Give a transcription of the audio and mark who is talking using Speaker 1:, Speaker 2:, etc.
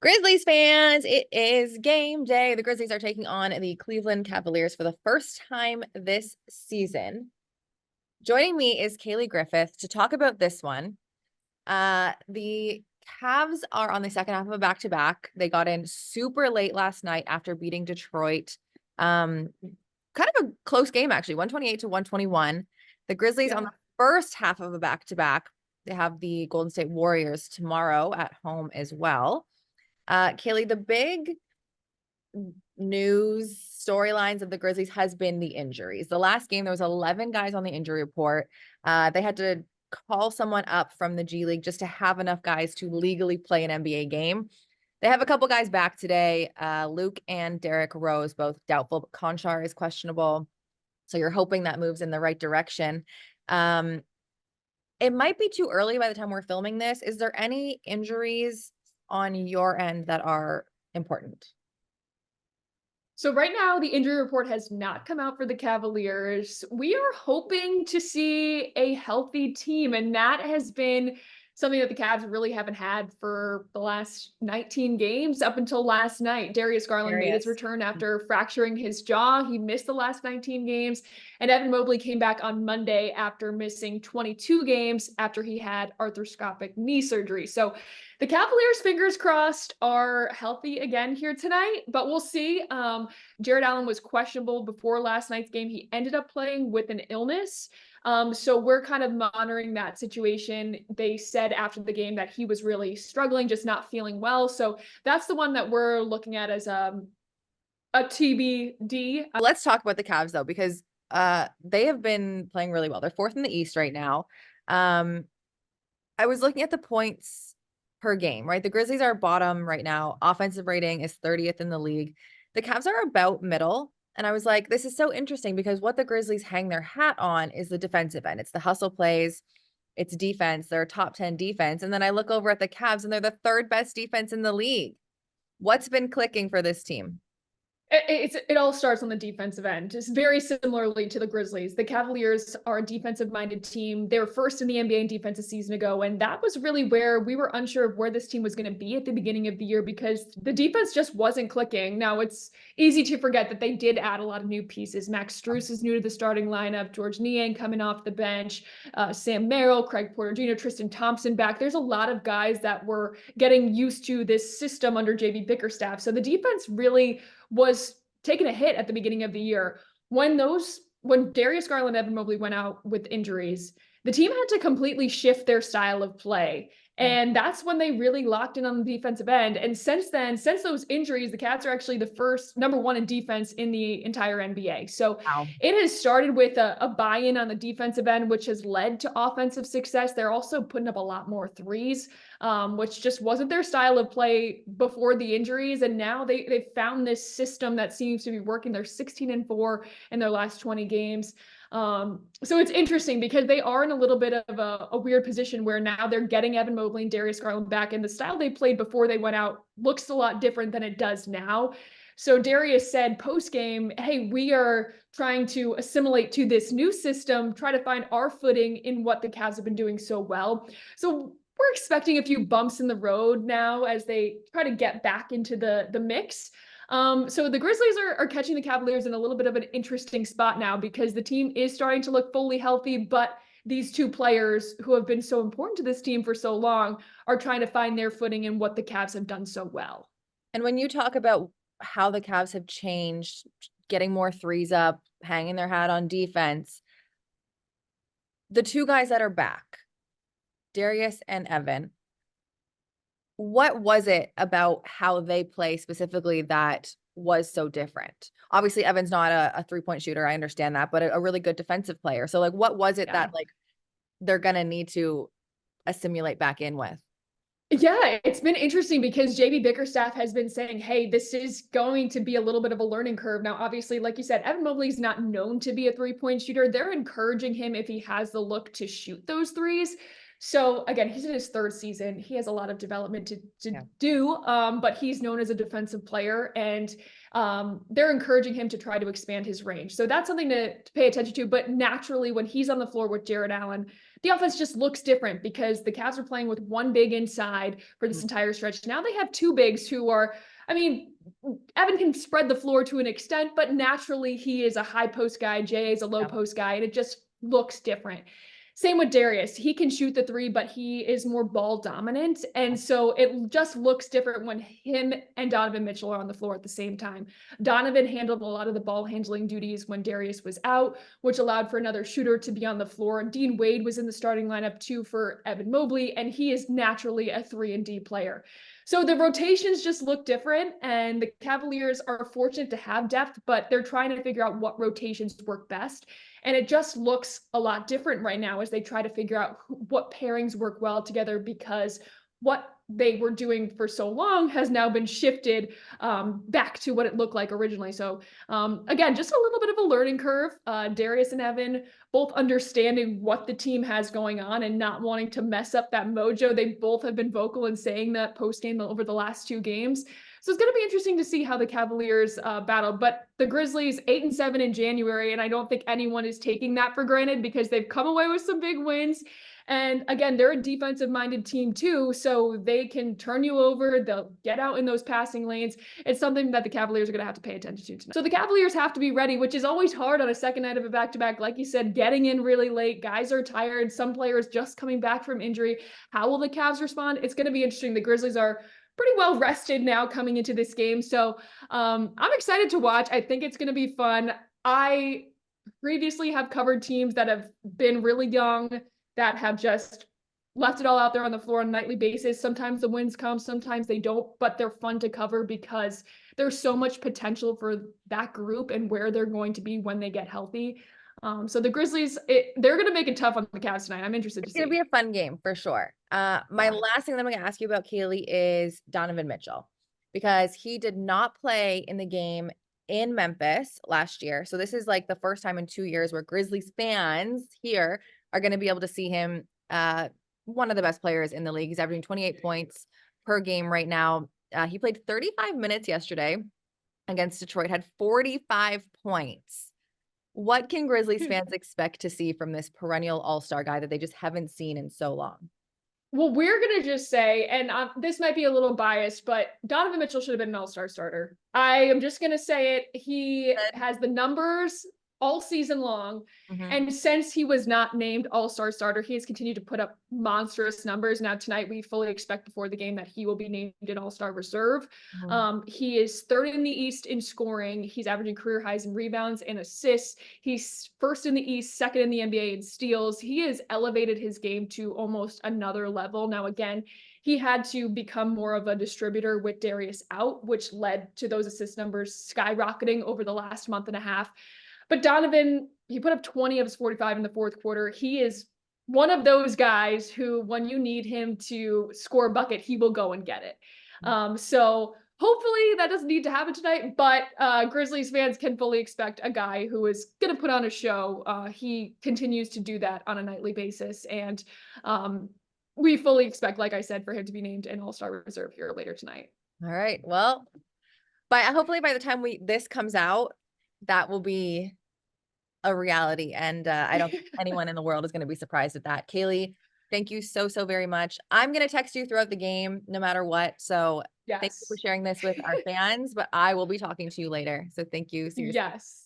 Speaker 1: Grizzlies fans, it is game day. The Grizzlies are taking on the Cleveland Cavaliers for the first time this season. Joining me is Cayleigh Griffith to talk about this one. The Cavs are on the second half of a back-to-back. They got in super late last night after beating Detroit. Kind of a close game, actually, 128 to 121. The Grizzlies on the first half of a back-to-back. They have the Golden State Warriors tomorrow at home as well. Cayleigh, the big news storylines of the Grizzlies has been the injuries. The last game, there was 11 guys on the injury report. They had to call someone up from the G League just to have enough guys to legally play an NBA game. They have a couple guys back today. Luke and Derrick Rose, both doubtful, but Conchar is questionable. So you're hoping that moves in the right direction. It might be too early by the time we're filming this. Is there any injuries on your end that are important?
Speaker 2: So right now, the injury report has not come out for the Cavaliers. We are hoping to see a healthy team, and that has been something that the Cavs really haven't had for the last 19 games up until last night. Darius Garland made his return after fracturing his jaw. He missed the last 19 games, and Evan Mobley came back on Monday after missing 22 games after he had arthroscopic knee surgery. So the Cavaliers, fingers crossed, are healthy again here tonight, but we'll see. Jarrett Allen was questionable before last night's game. He ended up playing with an illness. So we're kind of monitoring that situation. They said after the game that he was really struggling, just not feeling well. So that's the one that we're looking at as a TBD.
Speaker 1: Let's talk about the Cavs though, because they have been playing really well. They're fourth in the East right now. I was looking at the points per game, right? The Grizzlies are bottom right now. Offensive rating is 30th in the league. The Cavs are about middle. And I was like, this is so interesting because what the Grizzlies hang their hat on is the defensive end. It's the hustle plays, it's defense. They're a top 10 defense. And then I look over at the Cavs and they're the third best defense in the league. What's been clicking for this team?
Speaker 2: It all starts on the defensive end. Just very similarly to the Grizzlies. The Cavaliers are a defensive-minded team. They were first in the NBA in defense a season ago, and that was really where we were unsure of where this team was going to be at the beginning of the year because the defense just wasn't clicking. Now, it's easy to forget that they did add a lot of new pieces. Max Strus is new to the starting lineup. George Niang coming off the bench. Sam Merrill, Craig Porter Jr., Tristan Thompson back. There's a lot of guys that were getting used to this system under JB Bickerstaff. So the defense really was taking a hit at the beginning of the year. When Darius Garland and Evan Mobley went out with injuries, the team had to completely shift their style of play. And that's when they really locked in on the defensive end. And since then, since those injuries, the Cavs are actually the first number one in defense in the entire NBA. So it has started with a buy-in on the defensive end, which has led to offensive success. They're also putting up a lot more threes, which just wasn't their style of play before the injuries. And now they've found this system that seems to be working. They're 16-4 in their last 20 games. So it's interesting because they are in a little bit of a weird position where now they're getting Evan Mobley and Darius Garland back, and the style they played before they went out looks a lot different than it does now. So Darius said post-game, hey, we are trying to assimilate to this new system, try to find our footing in what the Cavs have been doing so well. So we're expecting a few bumps in the road now as they try to get back into the mix. So the Grizzlies are catching the Cavaliers in a little bit of an interesting spot now because the team is starting to look fully healthy, but these two players who have been so important to this team for so long are trying to find their footing in what the Cavs have done so well.
Speaker 1: And when you talk about how the Cavs have changed, getting more threes up, hanging their hat on defense, the two guys that are back, Darius and Evan, what was it about how they play specifically that was so different? Obviously, Evan's not a three-point shooter. I understand that, but a really good defensive player. So like, what was it that like they're going to need to assimilate back in with?
Speaker 2: Yeah, it's been interesting because JB Bickerstaff has been saying, hey, this is going to be a little bit of a learning curve. Now, obviously, like you said, Evan Mobley's not known to be a three-point shooter. They're encouraging him if he has the look to shoot those threes. So again, he's in his third season. He has a lot of development to do, but he's known as a defensive player, and they're encouraging him to try to expand his range. So that's something to pay attention to. But naturally, when he's on the floor with Jarrett Allen, the offense just looks different because the Cavs are playing with one big inside for this
Speaker 1: Mhm.
Speaker 2: entire stretch. Now they have two bigs who are, I mean, Evan can spread the floor to an extent, but naturally he is a high post guy. Jay is a low
Speaker 1: Yeah.
Speaker 2: post guy, and it just looks different. Same with Darius. He can shoot the three, but he is more ball dominant. And so it just looks different when him and Donovan Mitchell are on the floor at the same time. Donovan handled a lot of the ball handling duties when Darius was out, which allowed for another shooter to be on the floor. Dean Wade was in the starting lineup too for Evan Mobley, and he is naturally a 3-and-D player. So the rotations just look different, and the Cavaliers are fortunate to have depth, but they're trying to figure out what rotations work best. And it just looks a lot different right now as they try to figure out what pairings work well together, because what they were doing for so long has now been shifted back to what it looked like originally. So again, just a little bit of a learning curve. Darius and Evan both understanding what the team has going on and not wanting to mess up that mojo. They both have been vocal in saying that post game over the last two games. So it's going to be interesting to see how the Cavaliers battle. But the Grizzlies 8-7 in January, and I don't think anyone is taking that for granted because they've come away with some big wins. And again, they're a defensive minded team too, so they can turn you over. They'll get out in those passing lanes. It's something that the Cavaliers are going to have to pay attention to tonight. So the Cavaliers have to be ready, which is always hard on a second night of a back-to-back. Like you said, getting in really late. Guys are tired. Some players just coming back from injury. How will the Cavs respond? It's going to be interesting. The Grizzlies are pretty well rested now coming into this game. So I'm excited to watch. I think it's going to be fun. I previously have covered teams that have been really young, that have just left it all out there on the floor on a nightly basis. Sometimes the wins come, sometimes they don't, but they're fun to cover because there's so much potential for that group and where they're going to be when they get healthy. So the Grizzlies, they're going to make it tough on the Cavs tonight. I'm interested to
Speaker 1: It's gonna
Speaker 2: see.
Speaker 1: be a fun game for sure. My last thing that I'm gonna ask you about, Cayleigh, is Donovan Mitchell, because he did not play in the game in Memphis last year. So this is like the first time in 2 years where Grizzlies fans here are gonna be able to see him, one of the best players in the league. He's averaging 28 points per game right now. He played 35 minutes yesterday against Detroit, had 45 points. What can Grizzlies fans expect to see from this perennial all-star guy that they just haven't seen in so long?
Speaker 2: Well, we're going to just say, and this might be a little biased, but Donovan Mitchell should have been an all-star starter. I am just going to say it. He has the numbers all season long.
Speaker 1: Mhm.
Speaker 2: And since he was not named all-star starter, he has continued to put up monstrous numbers. Now tonight, we fully expect before the game that he will be named an all-star reserve.
Speaker 1: Mhm.
Speaker 2: He is third in the East in scoring. He's averaging career highs in rebounds and assists. He's first in the East, second in the NBA in steals. He has elevated his game to almost another level. Now, again, he had to become more of a distributor with Darius out, which led to those assist numbers skyrocketing over the last month and a half. But Donovan, he put up 20 of his 45 in the fourth quarter. He is one of those guys who, when you need him to score a bucket, he will go and get it. So hopefully that doesn't need to happen tonight, but Grizzlies fans can fully expect a guy who is going to put on a show. He continues to do that on a nightly basis. And we fully expect, like I said, for him to be named an all-star reserve here later tonight.
Speaker 1: All right. Well, hopefully by the time this comes out, that will be a reality. And I don't think anyone in the world is going to be surprised at that. Cayleigh, thank you so, so very much. I'm going to text you throughout the game, no matter what. So thank you for
Speaker 2: Yes.
Speaker 1: sharing this with our fans, but I will be talking to you later. So thank you. Seriously.
Speaker 2: Yes.